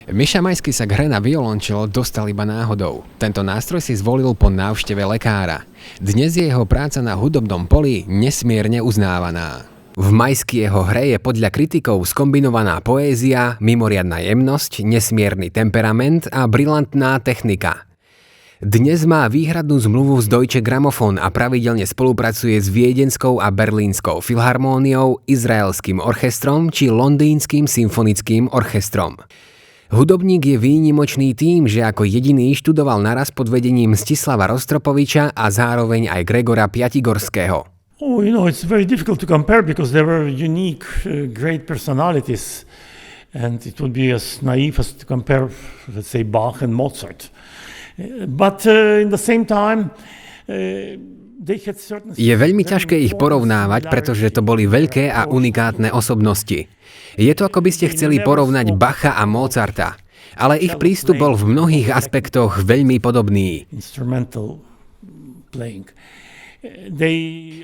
Miša Majský sa k hre na violončelo dostal iba náhodou. Tento nástroj si zvolil po návšteve lekára. Dnes je jeho práca na hudobnom poli nesmierne uznávaná. V Majského hre je podľa kritikov skombinovaná poézia, mimoriadna jemnosť, nesmierny temperament a brilantná technika. Dnes má výhradnú zmluvu s Deutsche Grammophon a pravidelne spolupracuje s Viedenskou a Berlínskou filharmóniou, Izraelským orchestrom či Londýnskym symfonickým orchestrom. Hudobník je výnimočný tým, že ako jediný študoval naraz pod vedením Mstislava Rostropoviča a zároveň aj Gregora Piatigorského. It's very difficult to compare because there were unique, great personalities, and it would be as naive as to compare, let's say, Bach and Mozart. But in the same time, je veľmi ťažké ich porovnávať, pretože to boli veľké a unikátne osobnosti. Je to, ako by ste chceli porovnať Bacha a Mozarta, ale ich prístup bol v mnohých aspektoch veľmi podobný.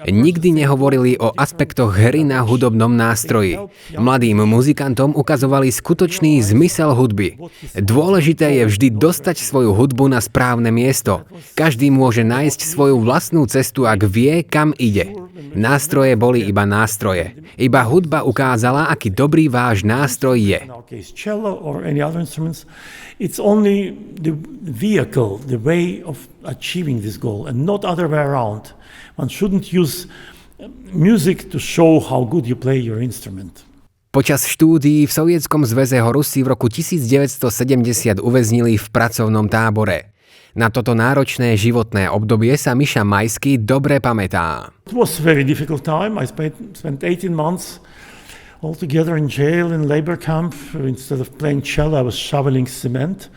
Nikdy nehovorili o aspektoch hry na hudobnom nástroji. Mladým muzikantom ukazovali skutočný zmysel hudby. Dôležité je vždy dostať svoju hudbu na správne miesto. Každý môže nájsť svoju vlastnú cestu, ak vie, kam ide. Nástroje boli iba nástroje. Iba hudba ukázala, aký dobrý váš nástroj je. It's only the vehicle, the way of achieving this goal, and not other way around. One shouldn't use music to show how good you play your instrument. Počas štúdií v Sovietskom zväze ho Rusi v roku 1970 uväznili v pracovnom tábore. Na toto náročné životné obdobie sa Miša Majský dobre pamätá. It was a very difficult time. I spent 18 months all together in jail, in labor camp. Instead of playing cello, I was shoveling cement,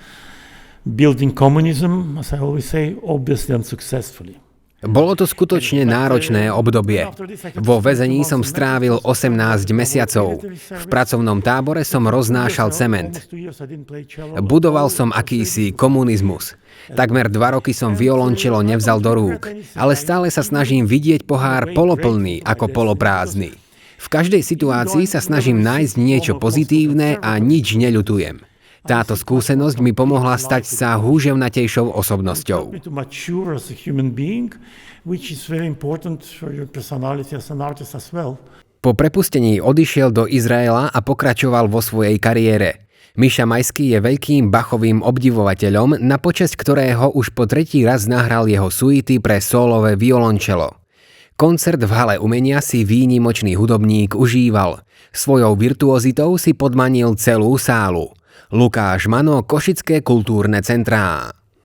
building communism, as I always say, obviously unsuccessfully. Bolo to skutočne náročné obdobie. Vo väzení som strávil 18 mesiacov. V pracovnom tábore som roznášal cement. Budoval som akýsi komunizmus. Takmer 2 roky som violončelo nevzal do rúk, ale stále sa snažím vidieť pohár poloplný ako poloprázdny. V každej situácii sa snažím nájsť niečo pozitívne a nič neľutujem. Táto skúsenosť mi pomohla stať sa húževnatejšou osobnosťou. Po prepustení odišiel do Izraela a pokračoval vo svojej kariére. Miša Majský je veľkým Bachovým obdivovateľom, na počesť ktorého už po 3. raz nahral jeho suity pre sólové violončelo. Koncert v hale umenia si výnimočný hudobník užíval. Svojou virtuozitou si podmanil celú sálu. Lukáš Mano, Košické kultúrne centrá.